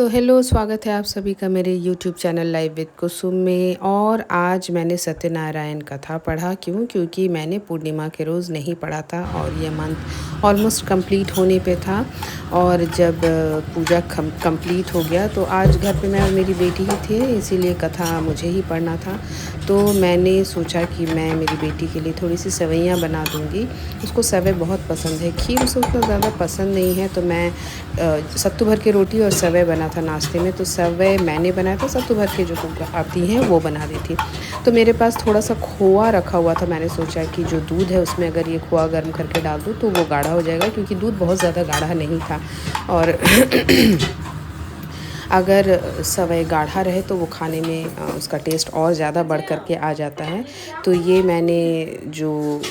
तो हेलो, स्वागत है आप सभी का मेरे यूट्यूब चैनल लाइव विद कुसुम में। और आज मैंने सत्यनारायण कथा पढ़ा। क्योंकि मैंने पूर्णिमा के रोज़ नहीं पढ़ा था और ये मंथ ऑलमोस्ट कंप्लीट होने पे था। और जब पूजा कंप्लीट हो गया तो आज घर पे मैं और मेरी बेटी ही थे, इसीलिए कथा मुझे ही पढ़ना था। तो मैंने सोचा कि मैं मेरी बेटी के लिए थोड़ी सी सेवइयाँ बना दूँगी। उसको सेवई बहुत पसंद है, खीर उसे उतना ज़्यादा पसंद नहीं है। तो मैं सत्तू भर के रोटी और सेवई बना था नाश्ते में। तो सेवई मैंने बनाया था, सत्तू भर के जो आती हैं वो बना दी थी। तो मेरे पास थोड़ा सा खोआ रखा हुआ था। मैंने सोचा कि जो दूध है उसमें अगर ये खोआ गर्म करके डाल दूँ तो वो गाढ़ा हो जाएगा, क्योंकि दूध बहुत ज़्यादा गाढ़ा नहीं था। और अगर सेवई गाढ़ा रहे तो वो खाने में उसका टेस्ट और ज़्यादा बढ़ कर के आ जाता है। तो ये मैंने जो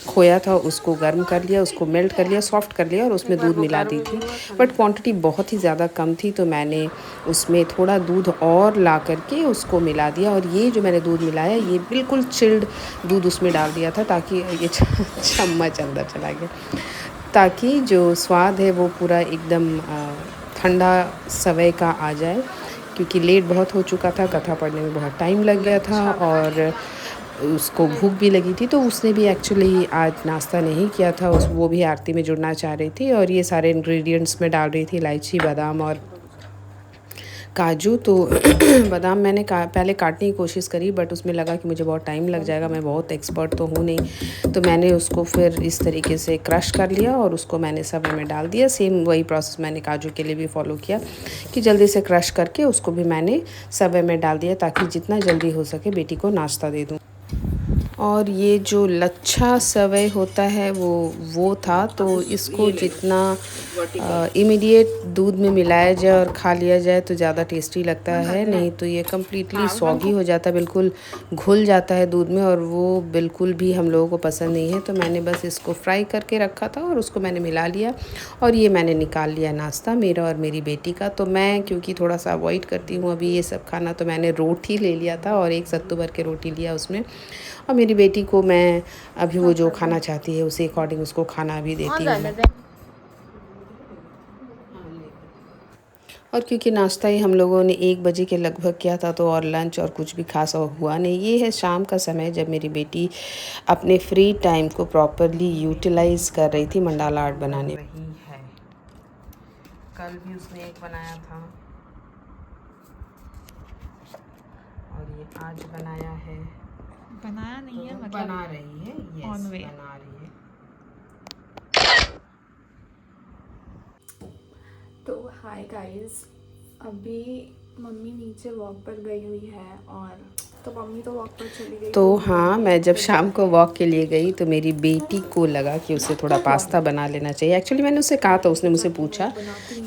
खोया था उसको गर्म कर लिया, उसको मेल्ट कर लिया, सॉफ्ट कर लिया और उसमें दूध मिला दी थी। बट क्वांटिटी बहुत ही ज़्यादा कम थी, तो मैंने उसमें थोड़ा दूध और ला करके उसको मिला दिया। और ये जो मैंने दूध मिलाया ये बिल्कुल चिल्ड दूध उसमें डाल दिया था, ताकि ये चम्मच अंदर चला गया, ताकि जो स्वाद है वो पूरा एकदम ठंडा सेवई का आ जाए। क्योंकि लेट बहुत हो चुका था, कथा पढ़ने में बहुत टाइम लग गया था और उसको भूख भी लगी थी। तो उसने भी एक्चुअली आज नाश्ता नहीं किया था, वो भी आरती में जुड़ना चाह रही थी। और ये सारे इंग्रेडिएंट्स में डाल रही थी, इलायची, बादाम और काजू। तो बादाम मैंने पहले काटने की कोशिश करी, बट उसमें लगा कि मुझे बहुत टाइम लग जाएगा, मैं बहुत एक्सपर्ट तो हूँ नहीं। तो मैंने उसको फिर इस तरीके से क्रश कर लिया और उसको मैंने सेवई में डाल दिया। सेम वही प्रोसेस मैंने काजू के लिए भी फॉलो किया कि जल्दी से क्रश करके उसको भी मैंने सेवई में डाल दिया, ताकि जितना जल्दी हो सके बेटी को नाश्ता दे दूँ। और ये जो लच्छा सेवई होता है वो था। तो इसको जितना इमीडिएट दूध में मिलाया जाए और खा लिया जाए तो ज़्यादा टेस्टी लगता है। नहीं तो ये कम्प्लीटली सॉगी हो जाता है, बिल्कुल घुल जाता है दूध में, और वो बिल्कुल भी हम लोगों को पसंद नहीं है। तो मैंने बस इसको फ्राई करके रखा था और उसको मैंने मिला लिया और ये मैंने निकाल लिया नाश्ता मेरा और मेरी बेटी का। तो मैं क्योंकि थोड़ा सा अवॉइड करती हूँ अभी ये सब खाना, तो मैंने रोटी ले लिया था और एक सत्तू भर के रोटी लिया उसमें। और मेरी बेटी को मैं अभी वो जो खाना चाहती है उसी अकॉर्डिंग उसको खाना भी देती हूँ। और क्योंकि नाश्ता ही हम लोगों ने 1 बजे के लगभग किया था, तो और लंच और कुछ भी खास हुआ नहीं। ये है शाम का समय, जब मेरी बेटी अपने फ्री टाइम को प्रॉपरली यूटिलाइज़ कर रही थी मंडाला आर्ट बनाने रही है। कल भी उसने एक बनाया था और ये आज बनाया है। बनाया नहीं है, मतलब बना रही है। Yes, on way. बना रही है। तो हाय गाइस, अभी मम्मी नीचे वॉक पर गई हुई है और तो मम्मी तो वॉक पर चली गई। तो हाँ, मैं जब शाम को वॉक के लिए गई तो मेरी बेटी को लगा कि उसे थोड़ा पास्ता बना लेना चाहिए। एक्चुअली मैंने उससे कहा था, उसने मुझसे पूछा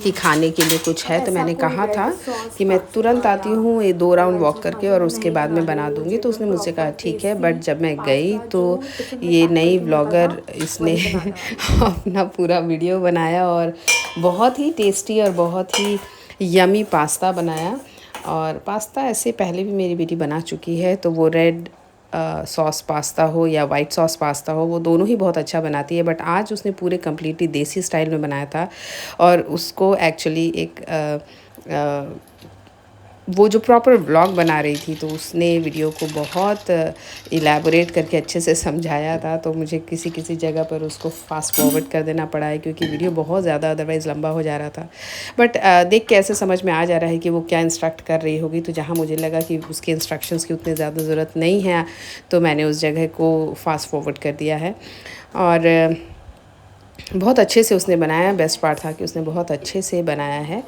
कि खाने के लिए कुछ है, तो मैंने कहा था कि मैं तुरंत आती हूँ, ये 2 राउंड वॉक करके और उसके बाद में बना दूँगी। तो उसने मुझसे कहा ठीक है। बट जब मैं गई तो ये नई व्लॉगर इसने अपना पूरा वीडियो बनाया और बहुत ही टेस्टी और बहुत ही यमी पास्ता बनाया। और पास्ता ऐसे पहले भी मेरी बेटी बना चुकी है, तो वो रेड सॉस पास्ता हो या वाइट सॉस पास्ता हो, वो दोनों ही बहुत अच्छा बनाती है। बट आज उसने पूरे कम्प्लीटली देसी स्टाइल में बनाया था। और उसको एक्चुअली वो जो प्रॉपर व्लॉग बना रही थी, तो उसने वीडियो को बहुत इलेबोरेट करके अच्छे से समझाया था। तो मुझे किसी किसी जगह पर उसको फास्ट फॉरवर्ड कर देना पड़ा है, क्योंकि वीडियो बहुत ज़्यादा अदरवाइज़ लंबा हो जा रहा था। बट देख के ऐसे समझ में आ जा रहा है कि वो क्या इंस्ट्रक्ट कर रही होगी। तो जहाँ मुझे लगा कि उसके इंस्ट्रक्शंस की उतनी ज़्यादा ज़रूरत नहीं है, तो मैंने उस जगह को फास्ट फॉरवर्ड कर दिया है। और बहुत अच्छे से उसने बनाया। बेस्ट पार्ट था कि उसने बहुत अच्छे से बनाया है।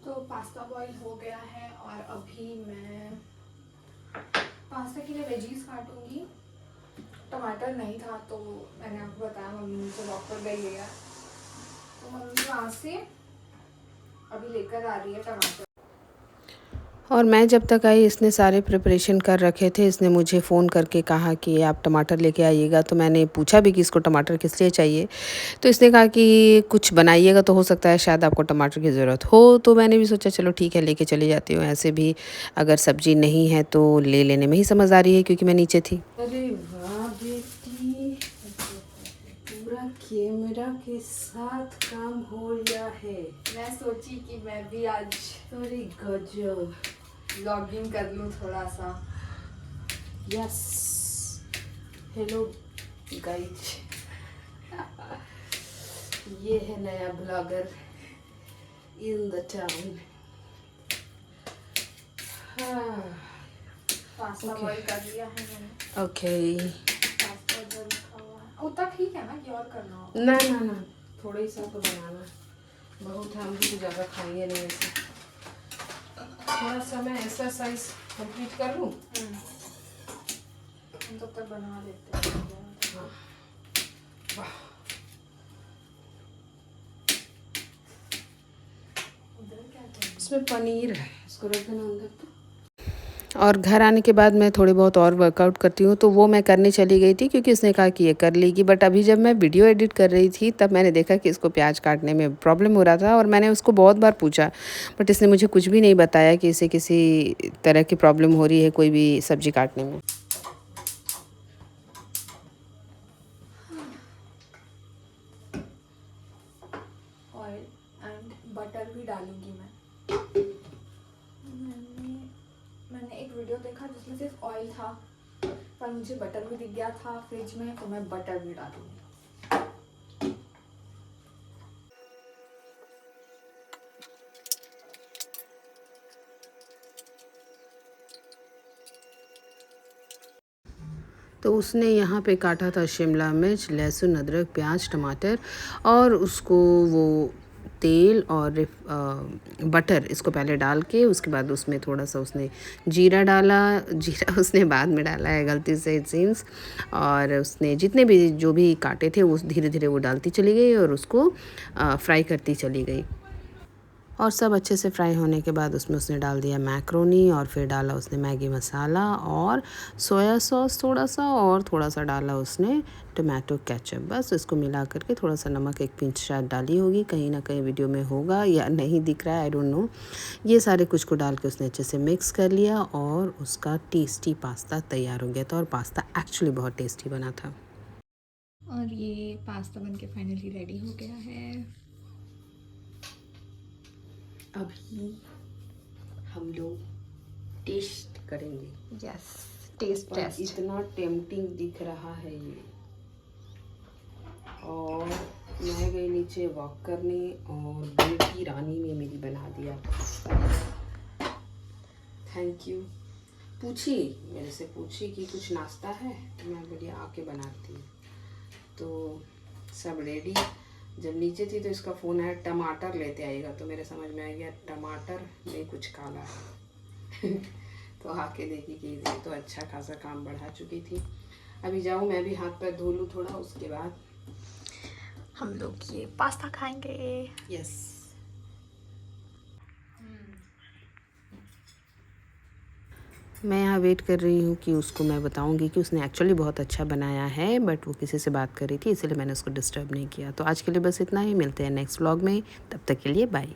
तो पास्ता बॉईल हो गया है और अभी मैं पास्ता के लिए वेजीज काटूंगी। टमाटर नहीं था तो मैंने आपको बताया मम्मी नीचे वॉक पर गई है, तो मम्मी वहाँ से अभी लेकर आ रही है टमाटर। और मैं जब तक आई इसने सारे प्रिपरेशन कर रखे थे। इसने मुझे फ़ोन करके कहा कि आप टमाटर लेके आइएगा। तो मैंने पूछा भी कि इसको टमाटर किस लिए चाहिए। तो इसने कहा कि कुछ बनाइएगा तो हो सकता है शायद आपको टमाटर की ज़रूरत हो। तो मैंने भी सोचा चलो ठीक है, लेके चली जाती हूँ। ऐसे भी अगर सब्ज़ी नहीं है तो ले लेने में ही समझदारी है, क्योंकि मैं नीचे थी। अरे वाह बेटी, पूरा कैमरा के साथ काम हो गया है। मैं सोची कि मैं भी आज अरे गजब, लॉगिंग कर लूँ थोड़ा सा। यस, हेलो गाइज, ये है नया blogger in the town. Pasta boil कर लिया है मैंने। ओके, पास्ता जो रखा हुआ है उतना ठीक है ना कि और करना होगा? ना ना ना, थोड़ा ही सा तो बनाना, बहुत है, हम भी तो ज़्यादा खाएंगे नहीं ऐसे। थोड़ा सा मैं एक्सरसाइज कंप्लीट कर लूँ। हम तब तक बना लेते हैं। हाँ, वाह, उधर क्या क्या इसमें पनीर है, इसको रख देना अंदर। तो और घर आने के बाद मैं थोड़े बहुत और वर्कआउट करती हूँ, तो वो मैं करने चली गई थी क्योंकि उसने कहा कि ये कर लेगी। बट अभी जब मैं वीडियो एडिट कर रही थी तब मैंने देखा कि इसको प्याज काटने में प्रॉब्लम हो रहा था, और मैंने उसको बहुत बार पूछा, बट इसने मुझे कुछ भी नहीं बताया कि इसे किसी तरह की प्रॉब्लम हो रही है कोई भी सब्ज़ी काटने में। ऑयल एंड बटर भी डालूंगी मैं। मैंने एक वीडियो देखा जिसमें सिर्फ ऑयल था, पर मुझे बटर भी दिख गया था फ्रिज में, तो मैं बटर भी डालूंगी। तो उसने यहाँ पे काटा था शिमला मिर्च, लहसुन, अदरक, प्याज, टमाटर, और उसको वो तेल और बटर इसको पहले डाल के, उसके बाद उसमें थोड़ा सा उसने जीरा डाला। जीरा उसने बाद में डाला है गलती से इट सीम्स। और उसने जितने भी जो भी काटे थे वो धीरे धीरे वो डालती चली गई और उसको फ्राई करती चली गई। और सब अच्छे से फ्राई होने के बाद उसमें उसने डाल दिया मैक्रोनी, और फिर डाला उसने मैगी मसाला और सोया सॉस थोड़ा सा, और थोड़ा सा डाला उसने टोमेटो केचप। बस इसको मिला करके थोड़ा सा नमक एक पिंच शायद डाली होगी, कहीं ना कहीं वीडियो में होगा या नहीं दिख रहा है, आई डोंट नो। ये सारे कुछ को डाल के उसने अच्छे से मिक्स कर लिया और उसका टेस्टी पास्ता तैयार हो गया था। और पास्ता एक्चुअली बहुत टेस्टी बना था। और ये पास्ता बनके फाइनली रेडी हो गया है। अभी हम लोग टेस्ट करेंगे। यस, टेस्ट पर इतना टेम्पटिंग दिख रहा है ये। और मैं गई नीचे वॉक करने और बेटी रानी ने मेरी बना दिया। Thank you. पूछी मेरे से, पूछी कि कुछ नाश्ता है, तो मैं बोली आके बनाती हूँ। तो सब रेडी। जब नीचे थी तो इसका फ़ोन आया टमाटर लेते आएगा, तो मेरे समझ में आ गया टमाटर में कुछ काला है। तो आके देखी कि ये तो अच्छा खासा काम बढ़ा चुकी थी। अभी जाऊँ मैं भी हाथ पैर धो लूँ थोड़ा, उसके बाद हम लोग ये पास्ता खाएंगे। यस। मैं यहाँ वेट कर रही हूँ कि उसको मैं बताऊँगी कि उसने एक्चुअली बहुत अच्छा बनाया है, बट वो किसी से बात कर रही थी इसलिए मैंने उसको डिस्टर्ब नहीं किया। तो आज के लिए बस इतना ही, मिलते हैं नेक्स्ट व्लॉग में, तब तक के लिए बाय।